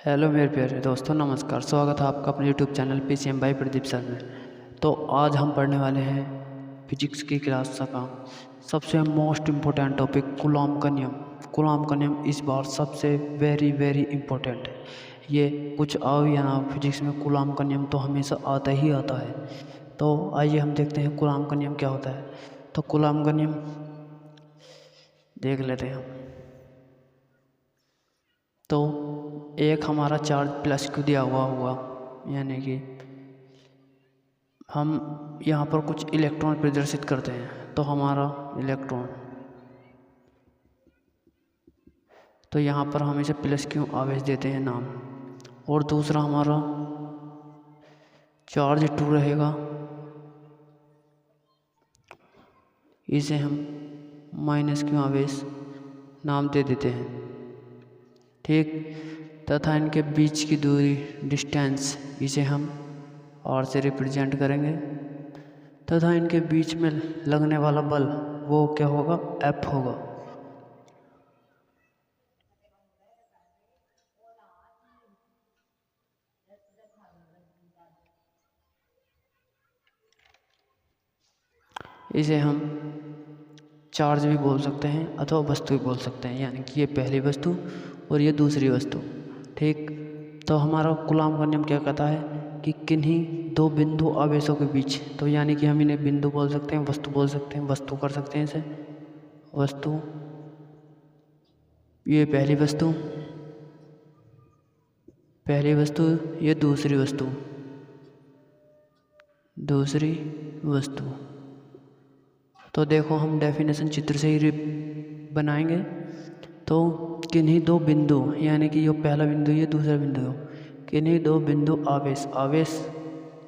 Hello मेरे प्यारे दोस्तों, नमस्कार। स्वागत है आपका अपने YouTube channel PCM by Pradeep sir में। तो आज हम पढ़ने वाले हैं फिजिक्स की क्लास का सबसे मोस्ट इम्पोर्टेंट टॉपिक कूलॉम का नियम। कूलॉम का नियम इस बार सबसे वेरी इम्पोर्टेंट है। ये कुछ आओ या ना, फिजिक्स में कूलॉम का नियम तो हमेशा आता ही आता है। तो आइए हम देखते हैं कूलॉम का नियम क्या होता है। तो कूलॉम का नियम देख लेते हैं हम। तो एक हमारा चार्ज प्लस क्यू दिया हुआ होगा, यानी कि हम यहाँ पर कुछ इलेक्ट्रॉन प्रदर्शित करते हैं। तो हमारा इलेक्ट्रॉन, तो यहाँ पर हम इसे प्लस क्यू आवेश देते हैं नाम। और दूसरा हमारा चार्ज टू रहेगा, इसे हम माइनस क्यू आवेश नाम दे देते हैं, ठीक। तथा इनके बीच की दूरी डिस्टेंस, इसे हम आर से रिप्रेजेंट करेंगे। तथा इनके बीच में लगने वाला बल वो क्या होगा, एफ होगा। इसे हम चार्ज भी बोल सकते हैं अथवा वस्तु भी बोल सकते हैं, यानी कि ये पहली वस्तु और ये दूसरी वस्तु, ठीक। तो हमारा कूलॉम का नियम क्या कहता है कि किन्हीं दो बिंदु आवेशों के बीच, तो यानी कि हम इन्हें बिंदु बोल सकते हैं, वस्तु बोल सकते हैं, वस्तु कर सकते हैं इसे वस्तु। ये पहली वस्तु, ये दूसरी वस्तु। तो देखो, हम डेफिनेशन चित्र से ही बनाएंगे। तो किन्हीं दो बिंदु, यानी कि ये पहला बिंदु, ये दूसरा बिंदु, किन्हीं दो बिंदु आवेश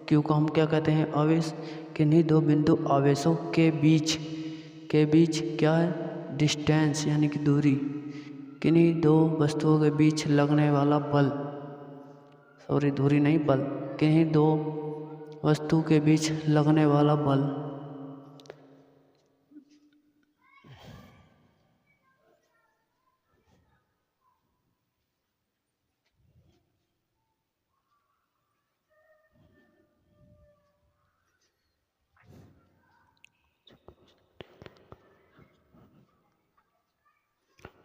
क्यों को हम क्या कहते हैं, आवेश। किन्हीं दो बिंदु आवेशों के बीच क्या है, डिस्टेंस, यानी कि दूरी। किन्हीं दो वस्तुओं के बीच लगने वाला बल, सॉरी दूरी नहीं बल, किन्हीं दो वस्तु के बीच लगने वाला बल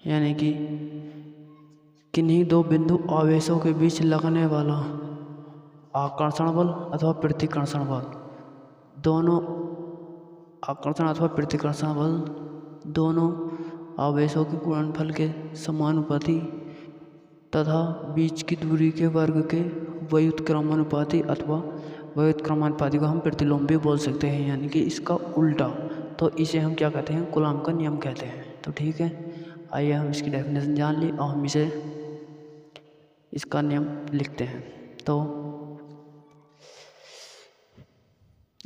यानी कि किन्हीं दो बिंदु आवेशों के बीच लगने वाला आकर्षण बल अथवा प्रतिकर्षण बल, दोनों आकर्षण अथवा प्रतिकर्षण बल दोनों आवेशों के गुणनफल के समानुपाती तथा बीच की दूरी के वर्ग के व्युत्क्रमानुपाती अथवा व्युत्क्रमानुपाती को हम प्रतिलोम भी बोल सकते हैं, यानी कि इसका उल्टा। तो इसे हम क्या कहते हैं, कूलॉम का नियम कहते हैं। तो ठीक है, आइए हम इसकी डेफिनेशन जान ली और हम इसे इसका नियम लिखते हैं। तो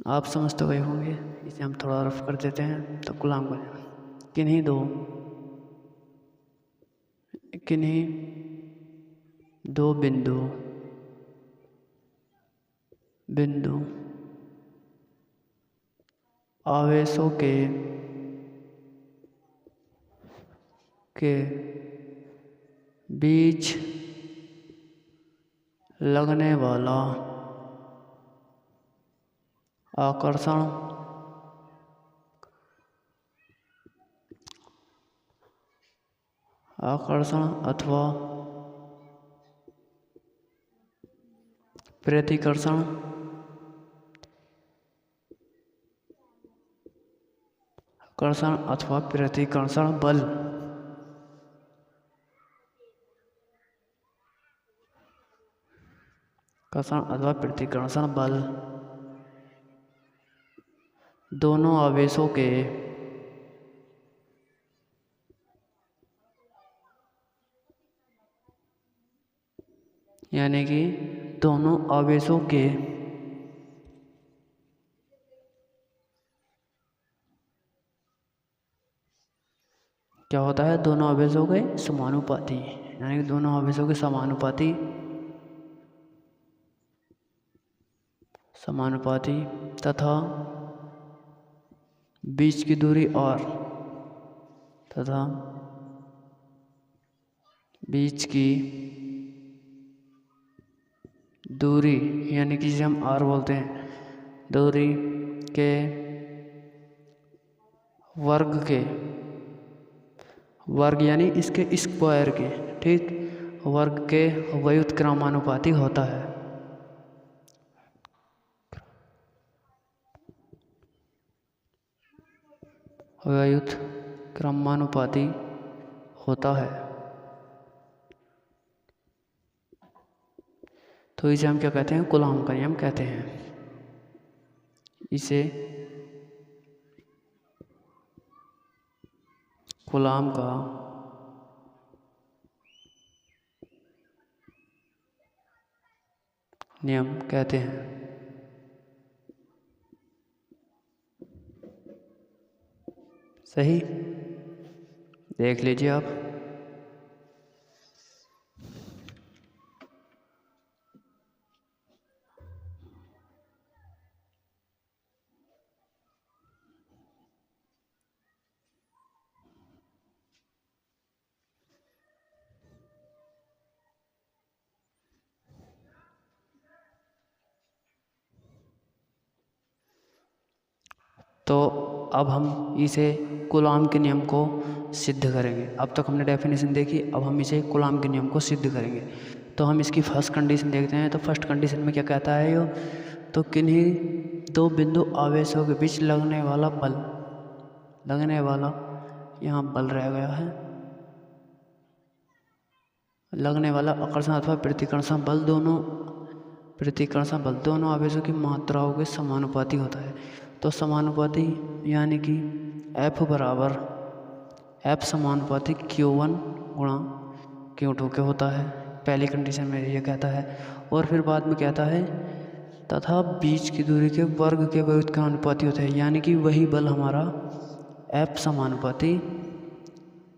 आप समझ तो गए होंगे, इसे हम थोड़ा रफ कर देते हैं। तो कूलॉम का नियम, किन्हीं दो बिंदु आवेशों के बीच लगने वाला आकर्षण अथवा प्रतिकर्षण अथवा प्रतिकर्षण बल दोनों आवेशों के यानी कि दोनों आवेशों के क्या होता है, दोनों आवेशों के समानुपाती, यानी कि दोनों आवेशों के समानुपाती तथा बीच की दूरी r तथा बीच की दूरी यानी कि जिसे हम आर बोलते हैं, दूरी के वर्ग यानी इसके स्क्वायर के, ठीक, वर्ग के व्युत्क्रमानुपाती होता है। व्युत्क्रमानुपाती होता है। तो इसे हम क्या कहते हैं? कूलॉम का नियम कहते हैं। इसे कूलॉम का नियम कहते हैं। सही, देख लीजिए आप। तो अब हम इसे कूलॉम के नियम को सिद्ध करेंगे। अब तक हमने डेफिनेशन देखी, अब हम इसे कूलॉम के नियम को सिद्ध करेंगे। तो हम इसकी फर्स्ट कंडीशन देखते हैं। तो फर्स्ट कंडीशन में क्या कहता है यो? तो किन्हीं दो बिंदु आवेशों के बीच लगने वाला यहाँ बल रह गया है, लगने वाला आकर्षण अथवा प्रतिकर्षण बल दोनों आवेशों की मात्राओं के समानुपाती होता है। तो समानुपाती यानी कि F समानुपाती Q1 गुणा Q2 के होता है। पहली कंडीशन में ये कहता है। और फिर बाद में कहता है तथा बीच की दूरी के वर्ग के व्युत्क्रमानुपाती होता है, यानी कि वही बल हमारा F समानुपाती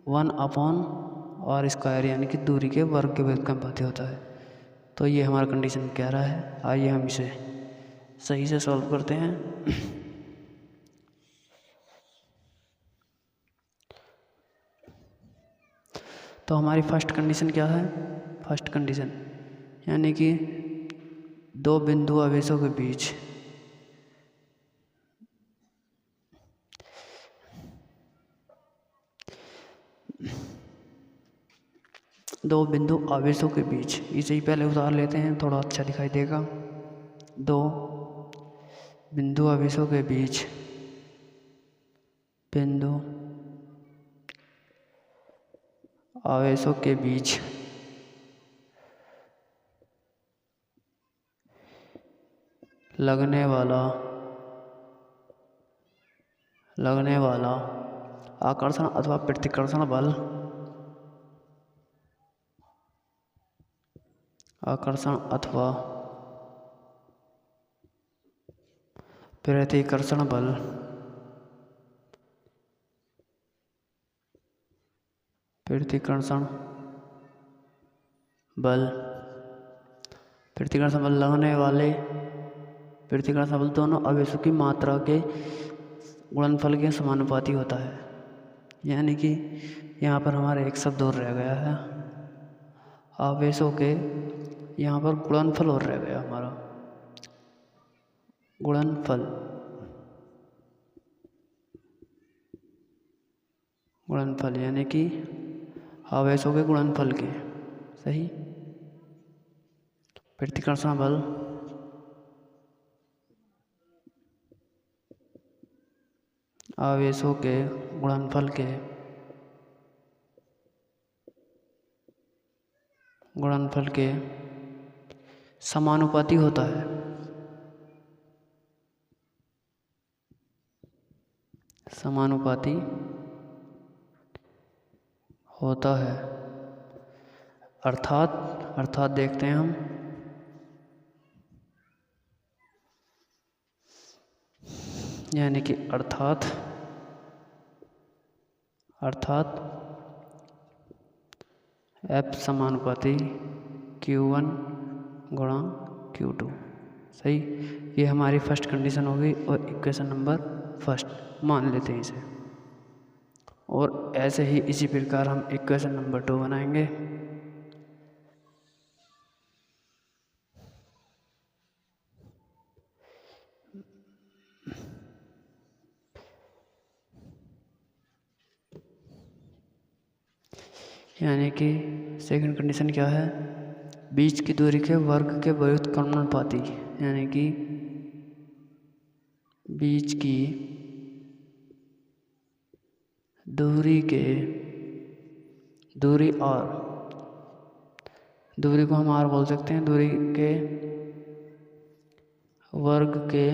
1/r² यानी कि दूरी के वर्ग के व्युत्क्रमानुपाती होता है। तो ये हमारा कंडीशन कह रहा है। आइए हम इसे सही से सॉल्व करते हैं। तो हमारी फर्स्ट कंडीशन क्या है? फर्स्ट कंडीशन यानी कि दो बिंदु आवेशों के बीच इसे ही पहले उतार लेते हैं, थोड़ा अच्छा दिखाई देगा। दो बिंदु आवेशों के बीच लगने वाला आकर्षण अथवा प्रतिकर्षण बल प्रतिकर्षण बल दोनों आवेशों की मात्रा के गुणनफल के समानुपाती होता है। यानी कि यहाँ पर हमारा एक शब्द और रह गया है, आवेशों के यहाँ पर गुणनफल और रह गया हमारा, गुणनफल यानी कि आवेशों के गुणनफल के। सही, प्रतिकर्षण बल आवेशों के गुणनफल के समानुपाती होता है। अर्थात देखते हैं हम, यानी कि अर्थात F समानुपाती Q1 गुणा Q2। सही, ये हमारी फर्स्ट कंडीशन हो गई और इक्वेशन नंबर फर्स्ट मान लेते हैं इसे। और ऐसे ही इसी प्रकार हम इक्वेशन नंबर 2 बनाएंगे। यानी कि सेकंड कंडीशन क्या है, बीच की दूरी के वर्ग के व्युत्क्रमानुपाती, यानी कि बीच की दूरी के दूरी को हम आर बोल सकते हैं, दूरी के वर्ग के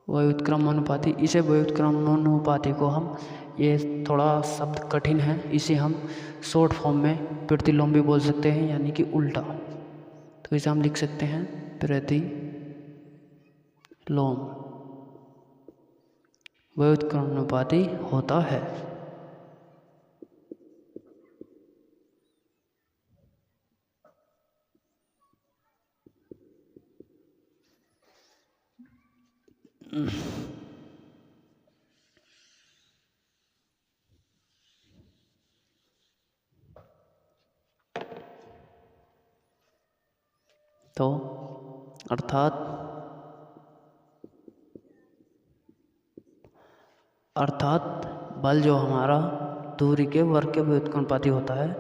व्युत्क्रमानुपाती, इसे व्युत्क्रमानुपाती को हम, ये थोड़ा शब्द कठिन है, इसे हम शॉर्ट फॉर्म में प्रतिलोम भी बोल सकते हैं, यानी कि उल्टा। तो इसे हम लिख सकते हैं प्रतिलोम व्युत्क्रमानुपाती होता है। तो अर्थात बल जो हमारा दूरी के वर्ग के व्युत्क्रमानुपाती होता है,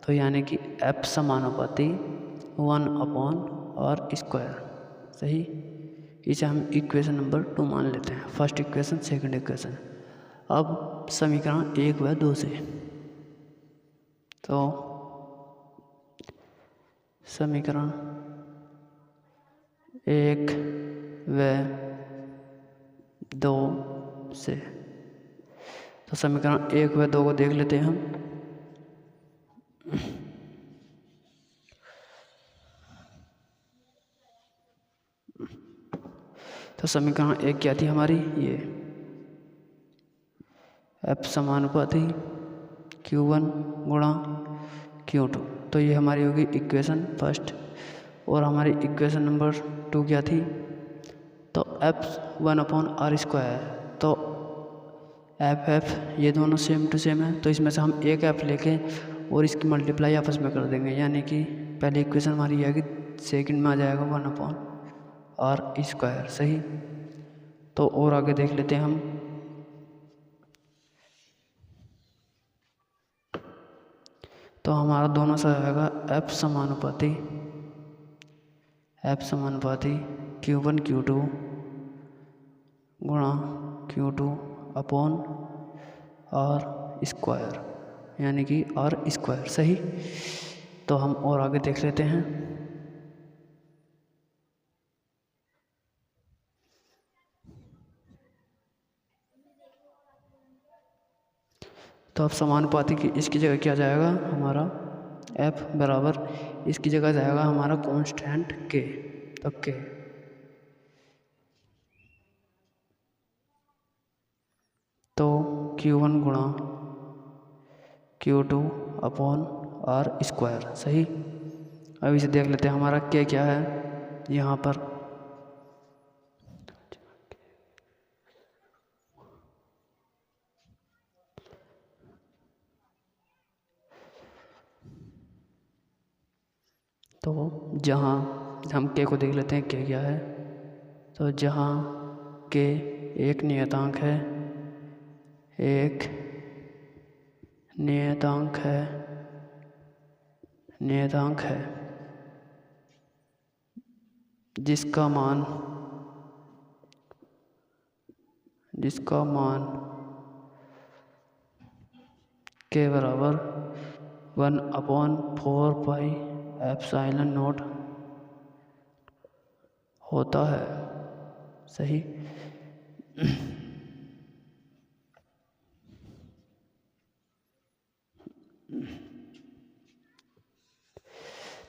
तो यानी कि F समानुपाती 1/r²। सही, इसे हम इक्वेशन नंबर 2 मान लेते हैं, फर्स्ट इक्वेशन सेकंड इक्वेशन। अब समीकरण 1 व 2 से, तो समीकरण 1 व 2 से, तो समीकरण 1 व 2 को देख लेते हैं हम। तो समीकरण 1 क्या थी हमारी, ये F समानुपाती Q1 गुणा Q2, तो ये हमारी होगी इक्वेशन फर्स्ट। और हमारी इक्वेशन नंबर 2 क्या थी, तो F 1/r²। तो F ये दोनों सेम टू सेम है, तो इसमें से हम एक F लेके और इसकी मल्टीप्लाई आपस में कर देंगे, यानी कि पहली इक्वेशन हमारी आएगी, सेकंड में आ जाएगा 1/r²। सही, तो और आगे देख लेते हैं हम। तो हमारा दोनों सा आएगा F समानुपाती Q1 Q2 गुणा Q2/r², यानी कि r²। सही, तो हम और आगे देख लेते हैं। तो अब समानुपाती की इसकी जगह क्या जाएगा हमारा, F बराबर इसकी जगह जाएगा हमारा कांस्टेंट K। तो K, तो Q1 गुणा Q2/r²। सही, अब इसे देख लेते हैं हमारा K क्या है यहाँ पर। तो जहाँ हम K को देख लेते हैं, K क्या है, तो जहाँ K एक नियतांक है जिसका मान K बराबर 1/4πε0 होता है। सही,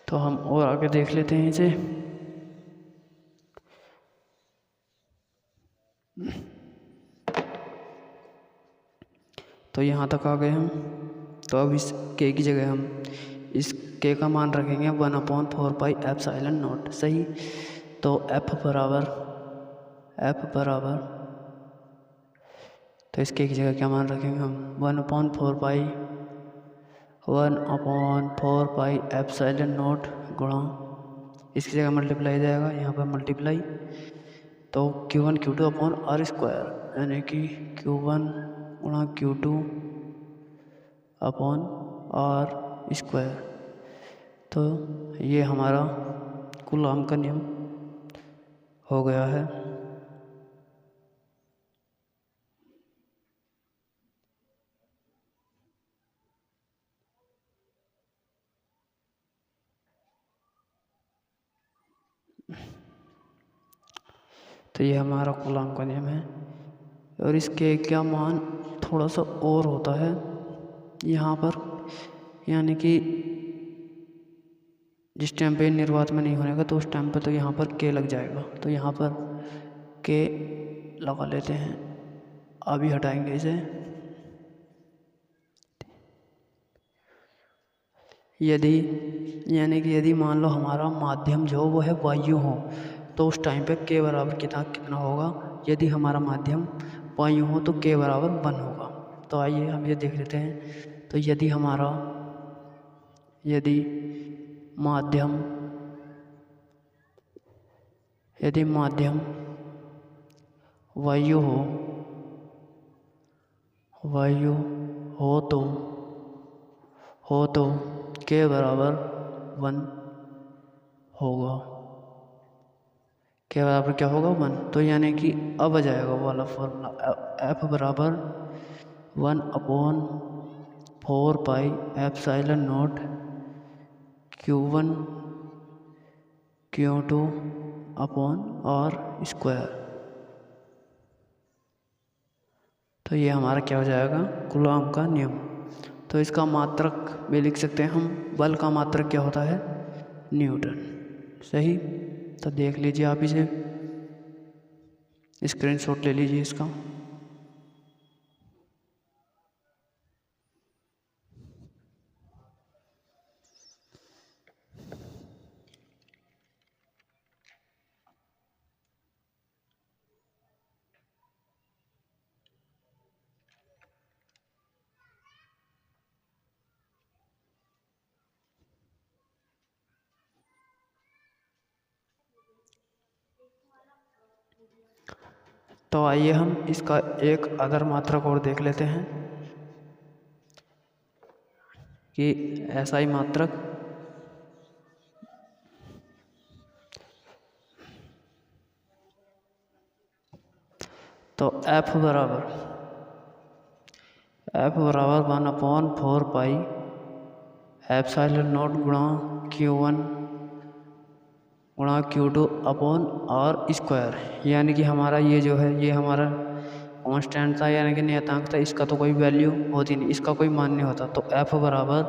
तो हम और आगे देख लेते हैं इसे। तो यहाँ तक आ गए हम। तो अब इस K की जगह हम इस K का मान रखेंगे 1/4πε0। सही, तो F बराबर तो इस K की जगह क्या मान रखेंगे हम, 1/4πε0 गुणा, इसकी जगह मल्टीप्लाई जाएगा, यहाँ पर मल्टीप्लाई तो Q1 Q2 upon R square, यानी कि Q1 गुणा Q2 अपॉन आर स्क्वायर। तो ये हमारा कूलॉम का नियम हो गया है। तो ये हमारा कूलॉम का नियम है। और इसके क्या मान थोड़ा सा और होता है यहाँ पर, यानी कि जिस टाइम पे निर्वात में नहीं होने का तो उस टाइम पे तो यहाँ पर के लग जाएगा, तो यहाँ पर के लगा लेते हैं, अभी हटाएंगे इसे। यदि यानी कि यदि मान लो हमारा माध्यम जो वो है वायु हो तो उस टाइम पे के बराबर कितना होगा। यदि हमारा माध्यम वायु हो तो के बराबर 1 होगा। तो आइए हम ये देख लेते हैं। तो यदि माध्यम वायु हो तो के बराबर 1 होगा। के बराबर क्या होगा 1। तो यानी कि अब आ जाएगा वाला फॉर्मूला, एफ बराबर 1/4 pi epsilon naught Q1 Q2 upon R square. तो ये हमारा क्या हो जाएगा, कूलॉम का नियम। तो इसका मात्रक भी लिख सकते हैं हम, बल का मात्रक क्या होता है, न्यूटन। सही। तो देख लीजिए आप इसे, स्क्रीनशॉट ले लीजिए इसका। तो आइए हम इसका एक अदर मात्रक और देख लेते हैं कि ऐसा ही मात्रक तो F बराबर 1/4 पाई एप्सिलॉन नॉट गुणा Q1 गुणा Q2 अपॉन आर स्क्वायर। यानी कि हमारा ये जो है ये हमारा कांस्टेंट था, यानी कि नियतांक था, इसका तो कोई वैल्यू होती नहीं, इसका कोई मान नहीं होता। तो F बराबर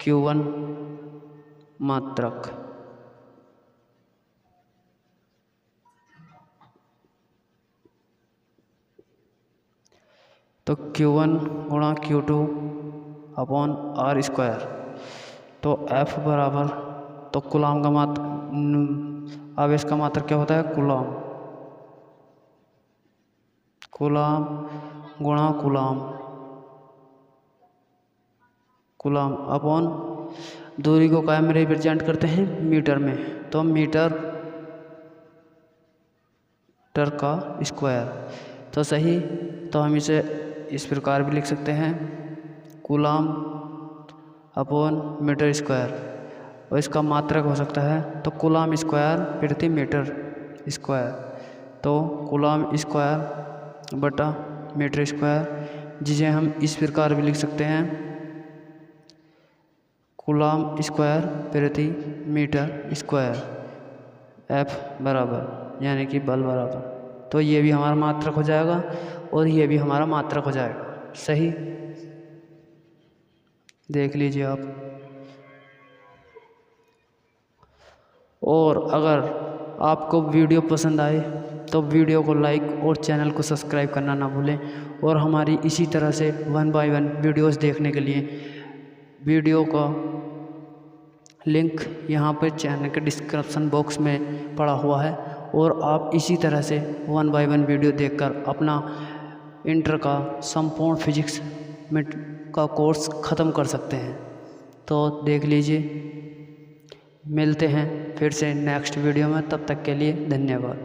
Q1 मात्रक तो Q1 गुणा Q2 अपॉन आर स्क्वायर। तो F बराबर तो कूलॉम का आवेश का मात्रक क्या होता है, कूलॉम गुणा कूलॉम अपॉन दूरी को कायम में रिप्रेजेंट करते हैं मीटर में, तो मीटर का स्क्वायर। तो सही। तो हम इसे इस प्रकार भी लिख सकते हैं, कूलॉम अपॉन मीटर स्क्वायर, और इसका मात्रक हो सकता है तो कूलॉम स्क्वायर प्रति मीटर स्क्वायर। तो कूलॉम स्क्वायर बटा मीटर स्क्वायर, जिसे हम इस प्रकार भी लिख सकते हैं, कूलॉम स्क्वायर प्रति मीटर स्क्वायर, F बराबर यानी कि बल बराबर। तो ये भी हमारा मात्रक हो जाएगा और ये भी हमारा मात्रक हो जाएगा। सही। देख लीजिए आप। और अगर आपको वीडियो पसंद आए तो वीडियो को लाइक और चैनल को सब्सक्राइब करना ना भूलें। और हमारी इसी तरह से 1 बाय 1 वीडियोस देखने के लिए वीडियो का लिंक यहाँ पर चैनल के डिस्क्रिप्शन बॉक्स में पड़ा हुआ है, और आप इसी तरह से 1 बाय 1 वीडियो देखकर अपना इंटर का संपूर्ण फिजिक्स में का कोर्स ख़त्म कर सकते हैं। तो देख लीजिए, मिलते हैं फिर से नेक्स्ट वीडियो में, तब तक के लिए धन्यवाद।